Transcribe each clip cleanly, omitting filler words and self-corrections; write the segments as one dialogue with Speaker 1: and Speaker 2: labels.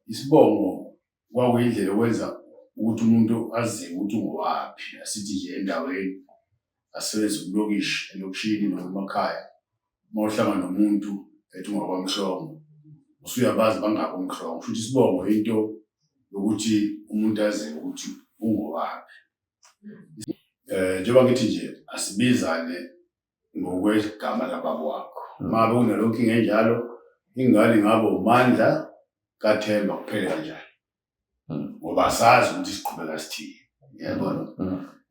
Speaker 1: Isibongo kwakuyindlela okwenza ukuthi umuntu aziwe ukuthi ungowaphi, asithi nje endaweni, asebenza elokishini noma emakhaya. Mawuhlangana nomuntu ethi ungakwaMhlongo, usuyabazi bangakwamhlongo. Futhi isibongo into yokuthi umuntu aziwe ukuthi ungowaphi. Njengoba ngithi nje asibizane ngokwegama lababa wakho. Uma ngabe unaleyo nkinga enjalo, ingane ingaba uMandla kaThemba kuphele kanjani, ngoba asazi ukuthi siqhubeka sithini. Uyabona?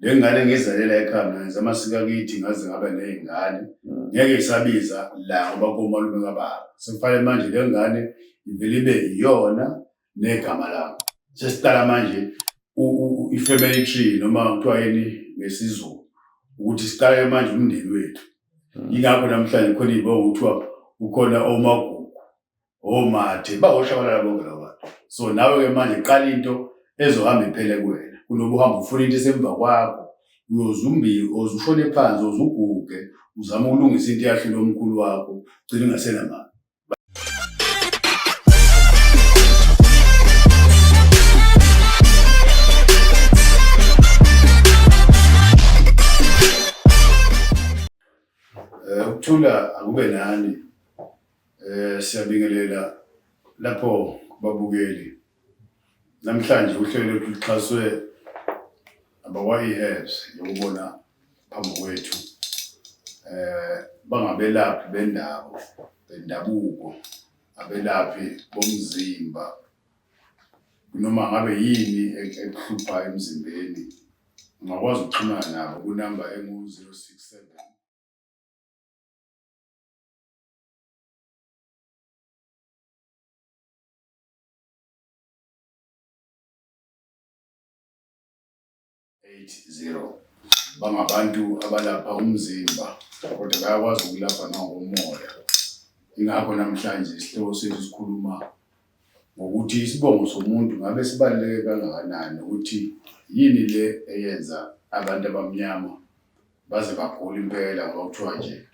Speaker 1: Le ngane engizalela ekhaya mina ngenza amasiko akithi ngaze ngaba ney'ngane, ngeke isabiza la ngoba komalume kababa. Sekufanele manje le ngane ivele ibe iyona negama lami. Sesiqala manje i-family tree noma kuthiwa yini ngesiZulu, ukuthi siqale manje umndeni wethu. Yingakho namhlanje khona iy'bongo kuthiwa kukhona oMagugu, oMathe, bawoshabalala bonke labo bantu. So nawe-ke manje qala into ezohamba iphele kuwena, kunoba uhamba ufuna into esemva kwakho, uyoze ushone phansi, uze uguge, uzame ukulungisa into eyahlelwe omkhulu wakho, ugcine ungasenamali. Ukuthula akube nani. Siyabingelela lapho kubabukeli. Namhlanje uhlelo lethu luxhaswe abakwa-eHerbs yokubona phambi kwethu. Bangabelaphi bendabuko, abelaphi bomzimba, noma ngabe yini ekuhluphayo emzimbeni. Ungakwazi ukuxhumana nabo kunamba engu-067 80. Bangabantu abalapha umzimba kodwa bayakwazi ukulapha nangomoya. Ingakho namhlanje isihloko sethu sikhuluma ngokuthi isibongo somuntu ngabe sibaluleke kangakanani, ukuthi yini le eyenza abantu abamnyama baze bagule impela, ngoba kuthiwa nje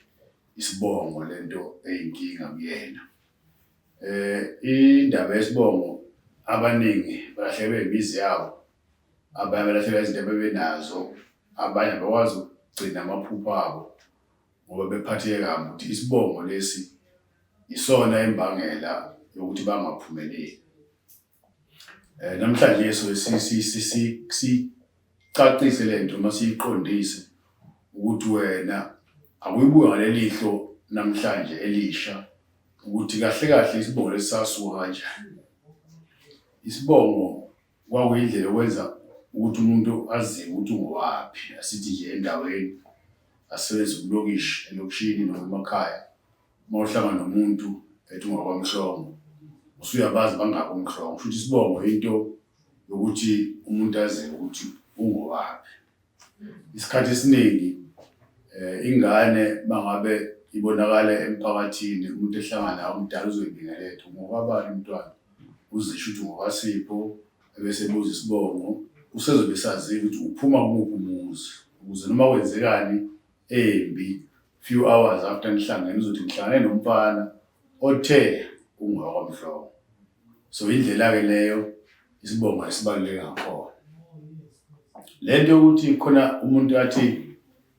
Speaker 1: isibongo lento eyinkinga kuyena. Indaba yesibongo abaningi balahlekelwe imizi yabo, abanye balahlekelwe izinto abebenazo, abanye abakwazi ukugcina amaphupho abo ngoba bephatheke kabi ukuthi isibongo lesi isona imbangela yokuthi bangaphumeleli. Namhlanje sicacise lento noma siyiqondise ukuthi wena akuyibuka ngaleli hlo namhlanje elisha ukuthi kahle kahle isibongo lesasuka kanjani. Isibongo kwakuyindlela okwenza ukuthi umuntu aziwe ukuthi ungowaphi, asithi nje endaweni, asebenza elokishini noma emakhaya. Mawuhlangana nomuntu ethi ungakwaMhlongo, usuyabazi bangakwamhlongo. Futhi isibongo into yokuthi umuntu aziwe ukuthi ungowaphi. Isikhathi esiningi ingane mangabe ibonakala emphakathini, umuntu ehlangana naye omdala uzoyibingelela, ungowabani umntwana, uzisho ukuthi ungowakaSipho, ebese ebuza isibongo. Usezobe esaziwa ukuthi uphuma kumuphi umuzi, ukuze noma kwenzekani embi, few hours after nihlangene uzothi ngihlangane nomfana othe ungowakaMhlongo. So indlela-ke leyo isibongo esibaluleke ngakhona. Lento yokuthi khona umuntu athi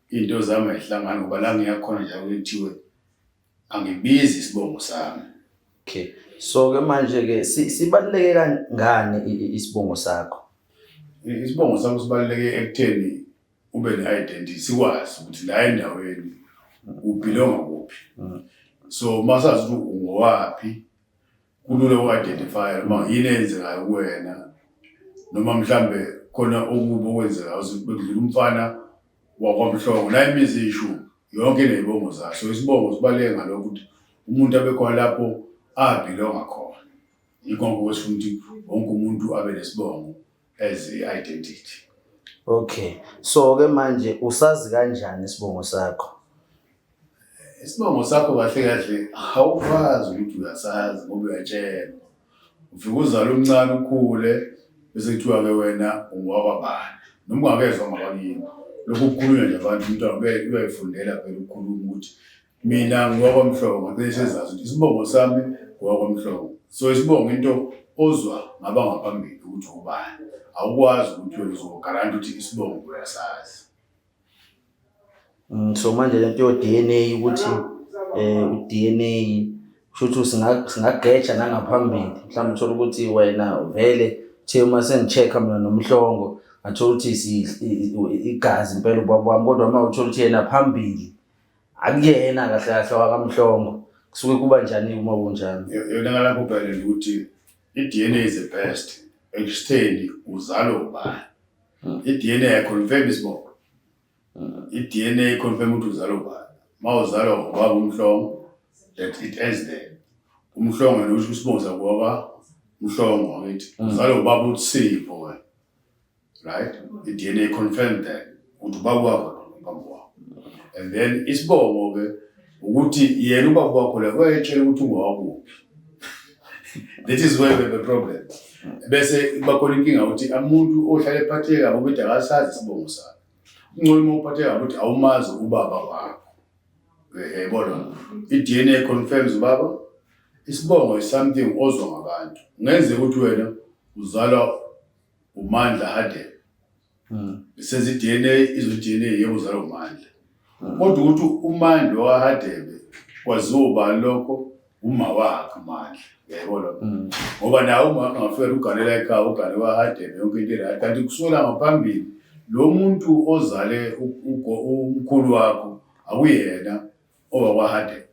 Speaker 1: into zami ayihlangani ngoba la ngiyakhona njalo kuthiwe angibizi isibongo sami.
Speaker 2: Okay. So-ke manje-ke sibaluleke kangani isibongo sakho?
Speaker 1: Isibongo sakho sibaluleke ekutheni ube ne-identity, sikwazi ukuthi la endaweni ubhilonga kuphi. So masazi ukuthi ungowaphi, kulula uku-identify noma yini eyenzekayo kuwena, noma mhlambe khona okubi okwenzekayo bekudlula umfana wakwaMhlongo, la imizi isho yonke nezibongo zayo. So isibongo sibaluleke ngalokho ukuthi umuntu abekhona lapho abhilonga khona. Yikho kwesifuna ukuthi wonke umuntu abe nesibongo as i-identity.
Speaker 2: Okay. So-ke manje usazi kanjani isibongo sakho?
Speaker 1: Isibongo sakho kahle kahle awukwazi ukuthi uyasazi ngoba uyatshelwa. Ufike uzale umncane ukhule bese kuthiwa-ke wena ungowakwabani, noma ungakezwa ngabakini. Lokhu kukhulunywa nje abantu, umntwana uyayifundela phela ukukhuluma ukuthi mina ngowakaMhlongo, ngeke sezazi ukuthi isibongo sami ngowakaMhlongo. So isibongo into ozwa ngaba ngaphambili ukuthi ubani. Awukwazi ukuthi uzogaranta ukuthi isibongo uyasazi.
Speaker 2: So manje lento yo DNA ukuthi DNA kusho singageja nangaphambili. Mhlawumbe uthola ukuthi wena vele the uma sengicheck mina nomhlongo ngathola ukuthi igazi impela ubaba wami, kodwa uma uthola ukuthi yena phambili akuyena kahle kahle wakamhlongo, kusuke kuba njani uma kunjani?
Speaker 1: Yona ngalapho phela ukuthi i-DNA is the best ekutheni uzalo ubani. I-DNA confirm isibongo. I-DNA confirm ukuthi uzalo ubani. Uma uzalo ubaba umhlongo, that it ends there. Umhlongo nosho isibongo sakuba umhlongo ngithi uzalo ubaba uThixo wena. Right? I-DNA confirm that ukuthi ubaba wakho ngaphambi. And then isibongo ke ukuthi yena ubaba wakho la wayetshela ukuthi ungowakuphi. That is where we have a problem. Bese bakhona inkinga ukuthi umuntu ohlala ephatheka ukuthi akasazi isibongo sakhe. Ungcono uphatheka ukuthi awumazi ubaba wakho. Yabona, i-DNA confirms ubaba. Isibongo is something ozwa ngabantu. Ngenze ukuthi wena uzalwa uMandla Hadebe. Says i-DNA izo-DNA yebo uzalwa uMandla. Kodwa ukuthi uMandla waHadebe kwaziwa ubani lokho uma wakhe uMandla. Yabona. Ngoba nawe uma ungafika ugalela ekhaya ugane waHadebe yonke into right, kanti kusukela ngaphambili lo muntu ozale umkhulu wakho akuyena owakwaHadebe.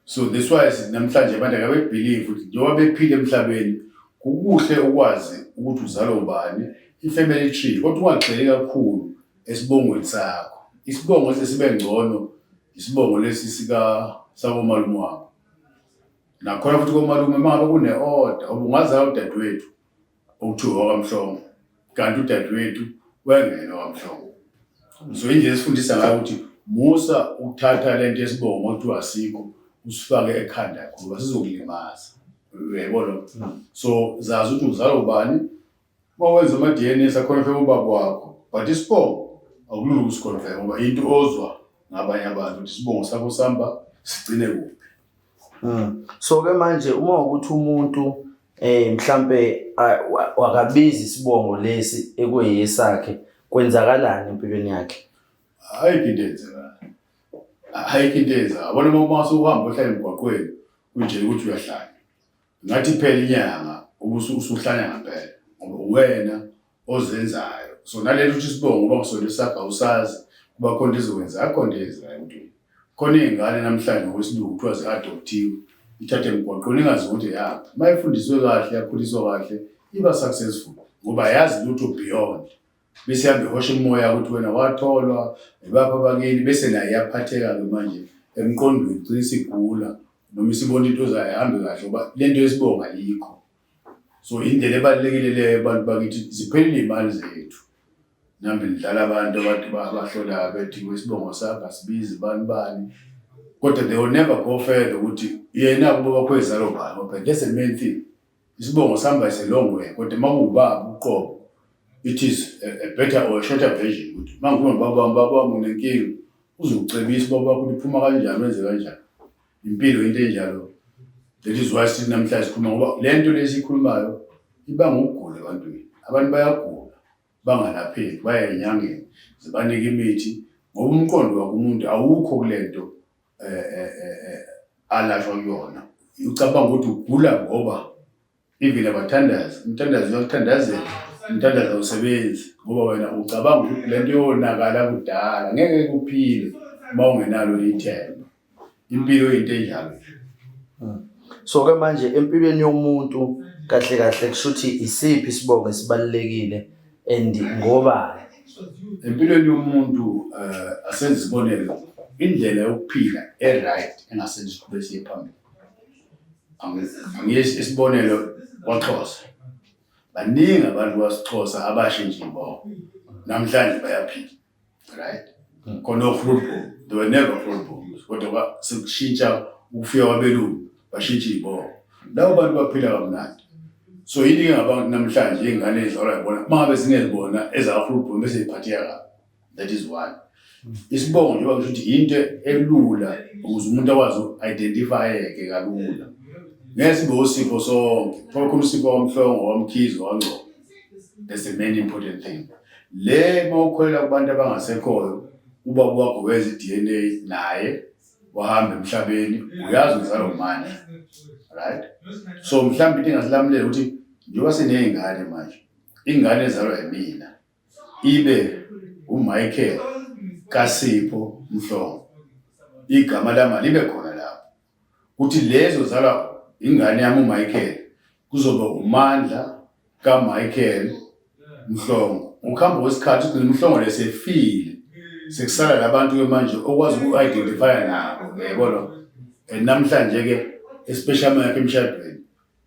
Speaker 1: So that's why namhlanje abantu akabebelieve ukuthi njengoba bephila emhlabeni kukuhle ukwazi ukuthi uzalwa ubani, i-family tree, kodwa ungagxili kakhulu esibongweni sakho. Isibongo sesibe ngcono isibongo lesi sakomalume wakho. Nakhona futhi komalume mangabe kune-order ubungazala udadewethu okuthiwa wakamhlongo, kanti udadewethu wengena wakamhlongo. So indlela esifundisa ngayo ukuthi musa ukuthatha lento yesibongo okuthiwa asikho usifake ekhanda ngoba sizokulimaza. Uyayibona? So zazi ukuthi uzalwa ubani, mawenza ama-DNA sakhonfirm ubaba wakho, but isibongo akulula ukusikhonfirm ngoba into ozwa ngabanye abantu ukuthi isibongo sakho sihamba sigcine kuphi.
Speaker 2: So ke manje uma ukuthi umuntu mhlambe wakabiza isibongo lesi ekuyesakhe, kwenzakalani empilweni yakhe?
Speaker 1: Ayikho into enzakala. Ayikho into enzakala. Abona uma usuhamba uhlala emgwaqweni kunje ukuthi uyahlala. Ngathi phela inyanga usuhlanya ngempela ngoba wena ozenzayo. So nalelo ukuthi isibongo ngoba kusona sakho awusazi kuba khona izokwenza akhona ezayo empilweni. Khona izingane namhlanje ngokwesilungu kuthiwa zi-adoptiwe, ithathe emgwaqweni ingazi ukuthi yaphi. Mayifundiswe kahle yakhuliswa kahle iba successful ngoba yazi lutho beyond. Bese ihambe ihosha umoya ukuthi wena watholwa ibapha abakini bese naye iyaphatheka ke manje emqondweni ugcina isigula noma isibona into zayihambe kahle ngoba lento yesibongo ayikho. So indlela ebalulekile leyo abantu bakithi ziphelile imali zethu. Nambe nidlala abantu abathi bahlola bethi wesibongo sakho asibizi bani. Kodwa they will never go further ukuthi yena kuba bakho ezalo bani ngoba that's the main thing. Isibongo sihamba is a long way kodwa makubaba uqobo, it is a better or a shorter version ukuthi mangikuba baba wami unenkinga uzokucebisa baba ukuthi uphuma kanjani wenze kanjani. Impilo into enjalo. That is why sithi namhlanje sikhuluma ngoba lento lesikhulumayo ibanga ukugula ebantwini. Abantu bayagula bangalapheki baya enyangeni zibanike imithi ngoba umqondo wakumuntu awukho kulento alashwa kuyona. Ucabanga ukuthi ugula ngoba even abathandazi, umthandazi uyakuthandazela, umthandazi awusebenzi ngoba wena ucabanga ukuthi lento yonakala kudala ngeke kuphile uma ungenalo ithemba. Impilo into enjalo.
Speaker 2: So ke manje empilweni yomuntu kahle kahle kushuthi isiphi isibongo esibalekile and ngoba
Speaker 1: empilweni yomuntu asenze isibonelo indlela yokuphila right engasenze isiqhubeko siye phambili. Angiyesi isibonelo kwaXhosa. Baningi abantu baseXhosa abashintsha imbono. Namhlanje bayaphila. Right? Khona fruitful. They were never fruitful. Kodwa sekushintsha ukufika kwabelungu bashintsha imbono. Labo bantu baphila kamnandi. So yini ngabantu namhlanje ingane ezalwa yibona mangabe singezibona ezafruitful bese iphatheka kabi. That is one. Isibongo njengoba kusho ukuthi into elula ukuze umuntu akwazi identifyeke kalula. ngesibe uSipho sonke khokho uSipho wamhlongo wamkhizo wangco. That's the main important thing. Le mawukholela kubantu abangasekhoyo uba kwakho wenza iDNA naye wahamba emhlabeni uyazi uzalwa ngumani, right? So mhlawumbe into engasilamulela ukuthi njengoba siney'ngane manje, ingane ezalwa yimina ibe uMichael kaSipho Mhlongo, igama lami libe khona lapho ukuthi lezo zalwa ingane yami uMichael kuzoba uMandla kaMichael Mhlongo. Ukuhamba kwesikhathi ukuthi uMhlongo lesefile sekusala labantu ke manje okwazi uku-identify nabo, yabona. Namhlanje ke especially yakhe emshadweni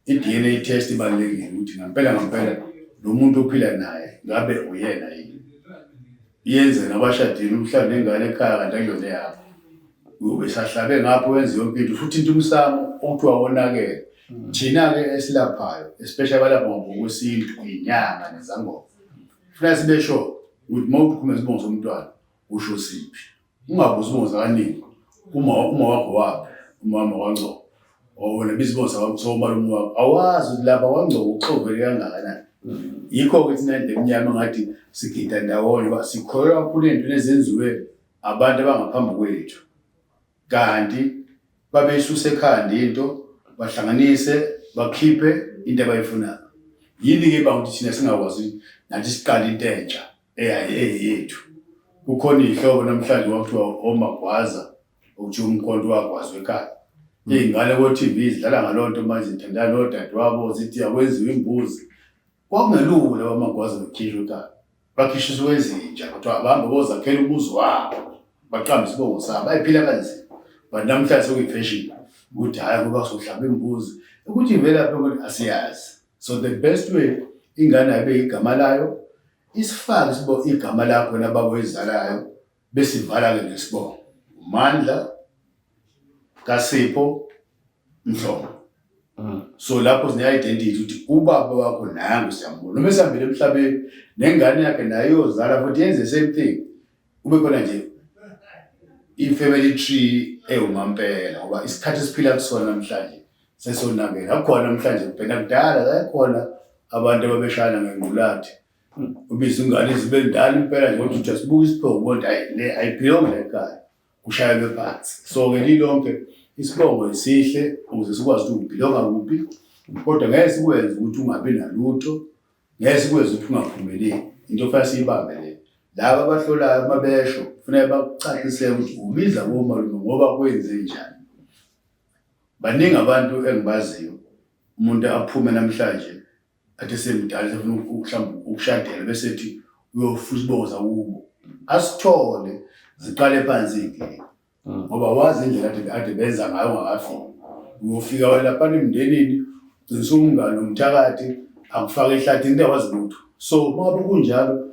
Speaker 1: i-DNA test ibalulekile ukuthi ngampela lo muntu ophila naye ngabe uyena yini. Yenze nabashadile umhlawumbe nengane ekhaya kanti akuyona yakho. Ube sahlabe ngapho wenza yonke into futhi into umsamo okuthiwa wonakele. Thina-ke esilaphayo especially abalapha ngokwesintu inyanga nezangoma funa sibe sure ukuthi uma ukhuluma isibongo somntwana usho siphi. Ungabuza isibongo sakaningi uma wakho waphi umama kaNgcobo wona bizibongo somalume wakho awazi ukuthi lapha kaNgcobo uxovele kangakanani. Yikho-ke thina ndemnyama ngathi sigida ndawonye sikholelwa kakhulu ey'ntweni ezenziwe abantu abangaphambi kwethu, kanti babeyisusa ekhanda into bahlanganise bakhiphe into abayifunayo. Yini-ke ukuthi thina singakwazi nathi siqale into entsha eyethu. Kukhona iy'hlobo namhlanje kwakuthiwa omagwaza okuthiwa umkhonto wagwazi wekhaya. Iy'ngane ko-TV zidlala ngaloo nto manje zithandana nodadewabo zithi akwenziwe imbuzi. Kwakungelula abamagwaza bekhishwa ekhaya, bakhishiswa ezintsha kuthiwa bahambe bozakhela umuzi wabo baqambe isibongo sabo bayiphila kanzima. But namhlanje sekuyifashion ukuthi hhayi ngoba sohlaba imbuzi ukuthi ivelaphi ukuthi asiyazi. So the best way ingane ayibe igama layo isifake igama lakho nabakwezalayo besivala-ke ngesibongo uMandla kaSipho Mhlongo. So lapho sine-identity ukuthi ubaba wakho nangu siyambona noma esihambile emhlabeni nengane yakhe nayo iyozala futhi yenze the same thing. Kube khona nje i-family tree ewumampela ngoba isikhathi esiphila kusona namhlanje sesonakele. Akukhona namhlanje kuphela kudala zayikhona abantu ababeshayana ngengqulathi ubiza ingane zibe ndala impela nje ukuthi asibuke isibongo ubona le ayibhilongi la ekhaya kushayelwe phansi. So-ke lilonke isibongo esihle ukuze sikwazi ukuthi ubhilonga kuphi, kodwa ngeke sikwenze ukuthi ungabi nalutho, ngeke sikwenze ukuthi ungaphumeleli. Into fanele siyibambe le. Laba abahlolayo amabesho kufanele bakucacisele ukuthi ubiza komalume ngoba kwenze njani. Baningi abantu engibaziyo umuntu aphume namhlanje athi semdala sefuna mhlawumbe ukushadela bese ethi uyofuza isibongo sakubo. Asithole ziqale phansi inkinga ngoba wazi indlela ade benza ngayo ungakafiki. Uyofika lapha emndenini ugcina umngane nomthakathi akufaka ehlathini into awazi lutho. So uma kunjalo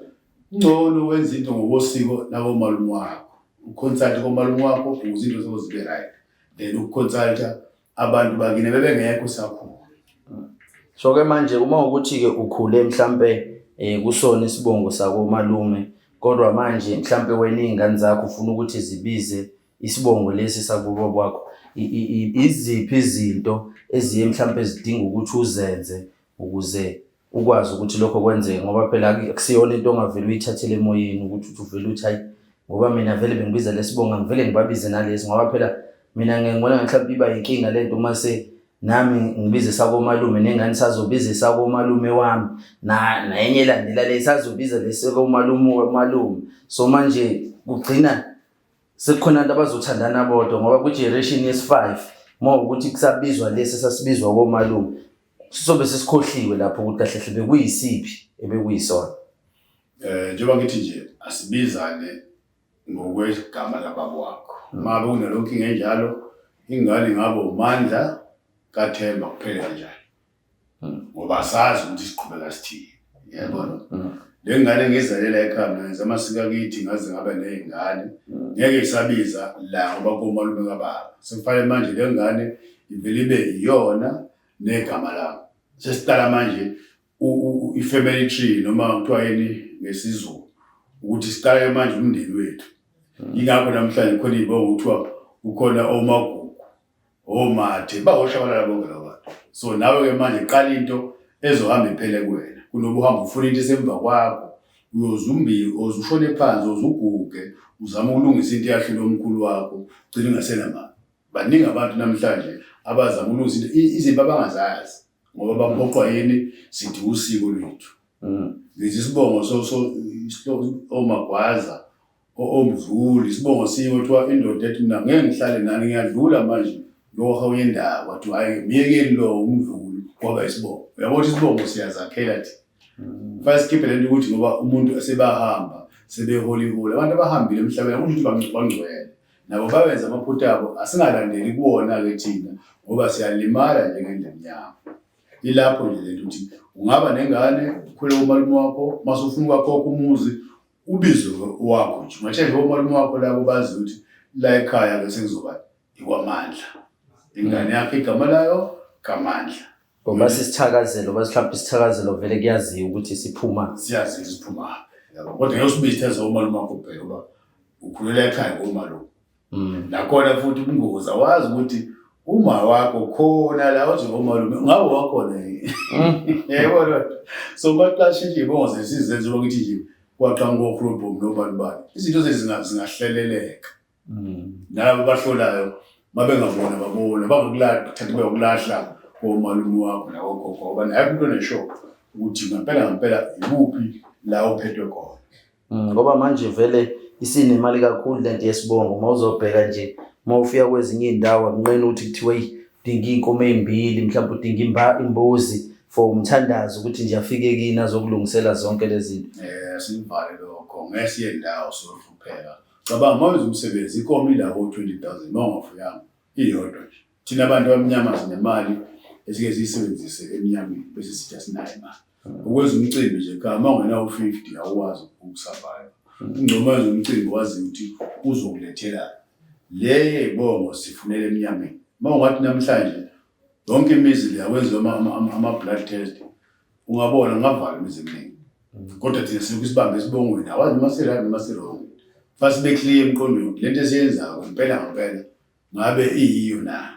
Speaker 1: ngcono wenza into ngokosiko nakomalume wakho, uconsult komalume wakho ukuze into zakho zibe right, then ukuconsulta abantu bakini bebengekho sakhona.
Speaker 2: So-ke manje uma ukuthi-ke ukhule mhlampe kusona isibongo sakomalume kodwa manje mhlampe wena iy'ngane zakho ufuna ukuthi zibize isibongo lesi sakubo kwakho, iziphi izinto eziye mhlampe zidinga ukuthi uzenze ukuze ukwazi ukuthi lokho kwenzeke? Ngoba phela akusiyona into ongavele uyithathele emoyeni ukuthi uvele uthi hayi ngoba mina vele bengibiza lesibongo ngivele ngibabize nalesi, ngoba phela mina ngibona mhlawumbe iba inkinga lento mase nami ngibize sakomalume nengane sazobiza sakomalume wami nenye elandela lesazobiza lesakomalume. So manje kugcina sekukhona abantu abazothandana bodwa ngoba ku-generation yes5 uma ukuthi kusabizwa lesi sasibizwa komalume sizobe sesikhohliwe lapho ukuthi kahle hle bekuyisiphi ebekuyisona.
Speaker 1: Njengoba ngithi nje asibizane ngokwegama lababa wakho. Uma kunalokho inkinga enjalo ingane ngabo uMandla kaThemba kuphela kanjani ngoba asazi ukuthi siqhubeka sithini, yabona. Le ngane ngizalela ekhaya ngenza amasiko akithi ngaze ngaba nezingane ngeke isabiza la ngoba komalume kababa. Sekufanele manje le ngane ivele ibe iyona negama lami. Sesiqala manje i-family tree noma kuthiwa yini ngesizulu ukuthi siqale manje umndeni wethu. Yingakho namhlanje khona izibongo kuthiwa ukhona omagugu, omathe, bawoshabalala bonke laba bantu. So nawe-ke manje qala into ezohamba iphele kuwena kunoba uhamba ufuna into esemva kwakho ushone phansi uzuguge uzama ukulungisa into yahlule omkhulu wakho ugcine ungasenamali. Baningi abantu namhlanje abazama ukulungisa izinto abangazazi ngoba baphoqwa yini sithi usiko lwethu. Lezi isibongo omagwaza omzulu isibongo siyo kuthiwa indoda ethi mina ngeke ngihlale nani ngiyadlula manje ngoha uyendaba wathi hayi miyekeni lo umdluli ngoba isibongo. Uyabona isibongo siyazakhela thi. First keep lento ukuthi ngoba umuntu sebahamba sebeholiholi abantu abahambile emhlabeni ukuthi bangcwele nabo babenza amaphutha abo asingalandeli kuwona ke thina ngoba siyalimala njengendemnyama. Ilapho nje lento ukuthi ungaba nengane ukhwele umalume wakho mase ufuna kwakho umuzi ubizwe wakho nje ungatshe umalume wakho labo bazi ukuthi la ekhaya ke sekuzoba ikwamandla ingane yakhe igama layo kaMandla.
Speaker 2: Ngoba sisithakazelo mhlawumbe isithakazelo vele kuyaziwa ukuthi siphuma
Speaker 1: siyazi siphuma yabo kodwa ngeke usibizithe umalume wakho kuphela ngoba ukhulela ekhaya ngomalume. Nakhona futhi ubungozi awazi ukuthi uma wakho khona la uthi ngomalume ngabe wakhona yebo. So baqashe nje bonke sizenze ukuthi nje kwaqhamuka ngokhulupho nobani izinto zethu zingahleleleka. Nabo bahlolayo babengabona babona bangakulahla thatha beyokulahla komalume wakho nawo gogo ngoba naye umuntu oneshow ukuthi ngempela ikuphi la uphethwe khona.
Speaker 2: Ngoba manje vele isinemali kakhulu lento yesibongo mawuzobheka nje mawufika kwezinye indawo akunqeni ukuthi kuthiwe dinga inkomo ezimbili mhlawumbe udinga imbuzi for umthandazo ukuthi nje afike kini azokulungisela zonke lezi zinto.
Speaker 1: Sivale lokho ngesiye indawo sohlupheka. Cabanga mawuze umsebenzi inkomo ilabo 20,000 mawungafuyanga iyodwa nje. Thina abantu abamnyama sinemali esike siyisebenzise emnyameni bese sithi asinayo imali. Ukwenza umcimbi nje kama ungena u50 awuwazi ukusurvive. Ungcomaza umcimbi wazi ukuthi uzokulethela le ibongo sifunele emnyameni. Mawungathi namhlanje yonke imizi le yawenza ama blood test ungabona ngavala imizi eminingi. Kodwa thina sikusibambe isibongweni awazi masirani masirong. Fast be clear emqondweni lento esiyenzayo ngempela ngabe iyiyo na.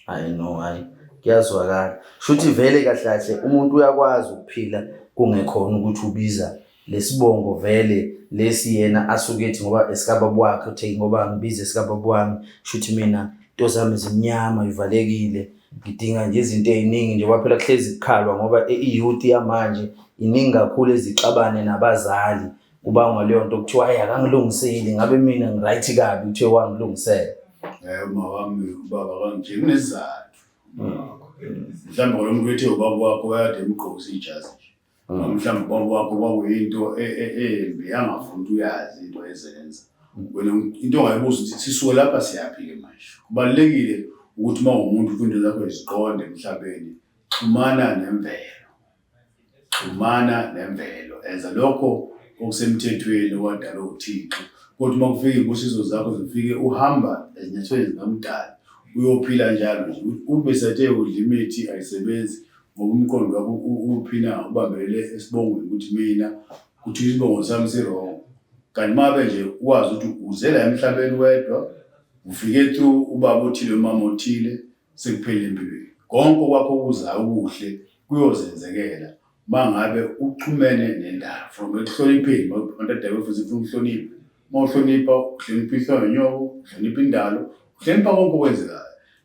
Speaker 2: I know hayi kuyazwakala. Shuthi vele kahle umuntu uyakwazi ukuphila kungekhona ukuthi ubiza lesibongo vele lesi yena asuke ethi ngoba esikababa wakhe uthi ngoba ngibize esikababa wami shuthi mina into zami zimnyama ivalekile ngidinga nje izinto eziningi nje kwaphela kuhlezi ikhalwa ngoba iyouth yamanje iningi kakhulu ezixabane nabazali kuba ngaleyo nto kuthiwa hayi akangilungiseli ngabe mina ngiright kabi uthe wangilungisela.
Speaker 1: Uma wami ubaba kanje kunesizathu. Mhlawumbe lo muntu ethe ubaba wakho uyade emgqokisa ijazi. Mhlawumbe ubaba wakho kwakuyinto embi angafuni uyazi into ezenza. Wena into ongayibuza ukuthi sisuke lapha siyaphi ke manje. Kubalekile ukuthi mawumuntu into zakho eziqonde emhlabeni xhumana nemvelo. Enza lokho okusemthethweni wadala uThixo. Kodwa uma kufika imbusiso zakho zifike uhamba ezinyathelweni zikaMdali uyophila njalo nje ube sethe udlimithi ayisebenzi ngoba umqondo wakho uphina ubambelele esibongweni ukuthi mina kuthi isibongo sami sirong. Kanti mabe nje ukwazi ukuthi uzela emhlabeni wedwa ufike through ubaba othile umama othile sekuphela empilweni. Konke kwakho kuzayo okuhle kuyozenzekela mangabe uxhumene nendaba from ekuhlonipheni abantu adaba futhi ufuna ukuhlonipha. Mawuhlonipha uhlonipha ihlonyo uhlonipha indalo uhlonipha konke okwenzekayo.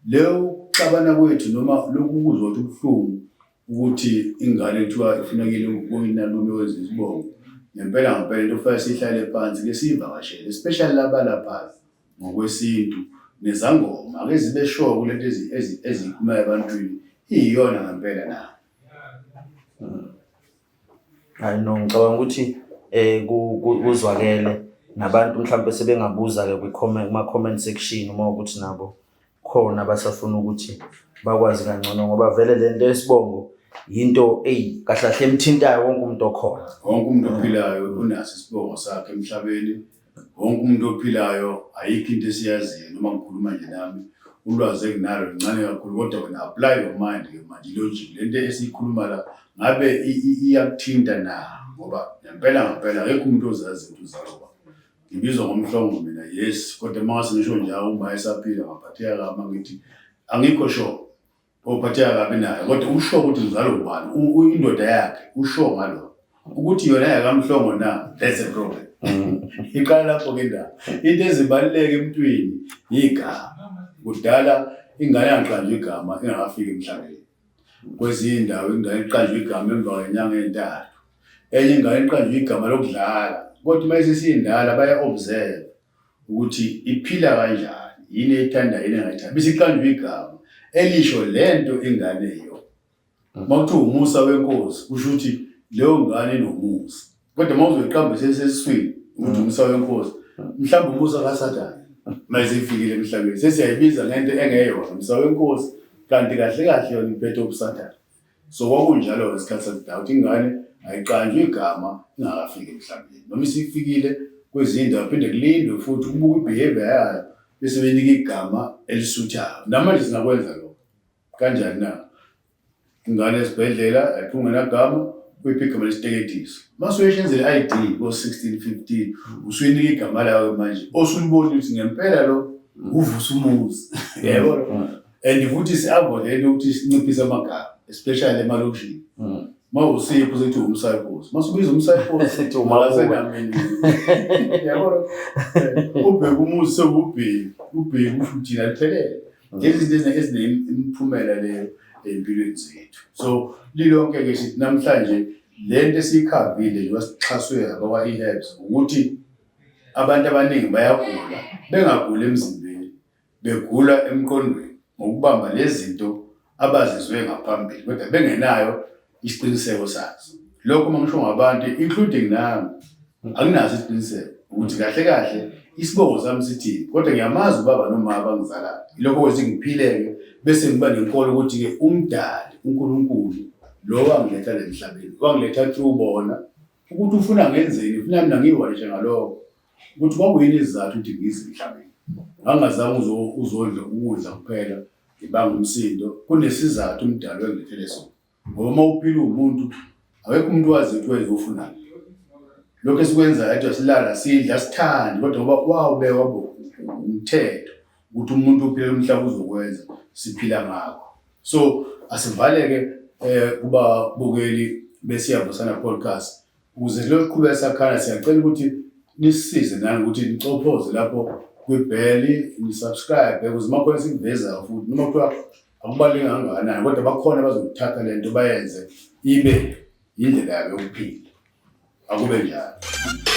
Speaker 1: Leyo xabana kwethu noma lokhu kuzwa ukuthi ubuhlungu ukuthi ingane kuthiwa ifunakile ukuyinalume wezisibongo ngempela into kufanele sihlale phansi ke sivakashele especially laba lapha ngokwesintu nezangoma ake zibe sure kulento ezikhuluma ebantwini iyona ngempela na.
Speaker 2: I know ngicabanga ukuthi kuzwakele nabantu mhlawumbe sebengabuza ke kuma comment section uma ukuthi nabo khona basafuna ukuthi bakwazi kangcono ngoba vele lento yesibongo into kahle emthintayo wonke umuntu okhona.
Speaker 1: Wonke umuntu ophilayo unaso isibongo sakhe emhlabeni. Wonke umuntu ophilayo ayikho into esiyaziyo noma ngikhuluma nje nami ulwazi enginalo lincane kakhulu kodwa wena apply your mind ke manje logic lento esikhuluma la ngabe iyakuthinta na ngoba ngempela akekho umuntu ozazi ukuthi uzaloba. Ngibizwa ngomhlongo mina yes kodwa mase ngisho njalo uma esaphila ngaphatheka kama ngithi angikho sure ophatheka kabi naye kodwa usho ukuthi ngizalo ubani indoda yakhe usho ngalo ukuthi yona yakamhlongo na that's a problem. Iqala lapho ke indaba into ezibaluleke emntwini igama kudala ingane yaqanjwa igama ingakafiki emhlabeni kwezinye indawo ingane iqanjwa igama emva kwenyanga ezintathu enye ingane iqanjwa igama lokudlala kodwa mase siyindala baya observe ukuthi iphila kanjani yini ethanda yini engayithandi bese iqanjwa igama elisho lento ingane yo mawuthi umusa wenkosi kusho ukuthi leyo ngane inomusa kodwa mawuzoyiqamba sesiswini ukuthi umusa wenkosi mhlawumbe umusa kaSathane mase ifikile emhlabeni sesiyayibiza ngento engeyona umusa wenkosi kanti kahle kahle yona imphethe obuSathane. So kwakunjalo ngesikhathi sakudala ukuthi ingane ayiqanjwe igama ingakafiki emhlabeni noma isifikile kwezindawo phinde kulindwe futhi ukubuka ibehavior yayo bese benika igama elisuthayo. Namanje singakwenza lokho kanjani na? Ingane esibhedlela ayiphingenagama kuyiphi igama lesiteketiso mase uyeshenzele ID ko-16 15 usuyinika igama layo manje osulibona ukuthi ngempela lo uvusa umuzi yebo and futhi si-avoid ukuthi sinciphise amagama especially emalokishini. Mawusipho sethi umsayiphosi masubiza umsayiphosi
Speaker 2: Sithi
Speaker 1: umasenamini yabo ubheka umuzi sekubheki ubheki usho ukuthi aliphelele lezi zinto ezinemphumela leyo empilweni zethu. So lilonke ke sithi namhlanje lento esiyikhavile nje wasixhaswe abakwa eHerbs ukuthi abantu abaningi bayagula bengagula emzimbeni begula emqondweni ngokubamba lezi zinto abazizwe ngaphambili kodwa bengenayo isiqiniseko sazo. Lokho mangisho ngabantu including nami anginazo isiqiniseko ukuthi kahle kahle isibongo sami sithi kodwa ngiyamazi ubaba noma abangizalayo lokho kwethi ngiphileke bese ngiba nenkolo ukuthi ke umdali uNkulunkulu lo wangiletha emhlabeni wangiletha through bona ukuthi ufuna ngenzeni ufuna mina ngiwayishe ngalokho ukuthi kwakuyini izathu ukuthi ngize emhlabeni angazange uzodla ukudla kuphela ngibanga umsindo kunesizathu umdali wangilethele sona. Ngoba mawuphila umuntu awekho umuntu wazi ukuthi wayezofuna lokho esikwenza ethi silala sidla sithandi kodwa ngoba wawubeka umthetho ukuthi umuntu uphila umhlaba uzokwenza siphila ngakho. So asivaleke kuba bukeli besiyavusana podcast ukuze lokuqhubeka sakhana siyacela ukuthi nisisize nani ukuthi nicophoze lapho kwibheli nisubscribe ukuze makhona sikuveza futhi noma kuthiwa akubaluleke kangakanani kodwa bakhona abazokuthatha lento bayenze ibe indlela yabo yokuphila akube njalo.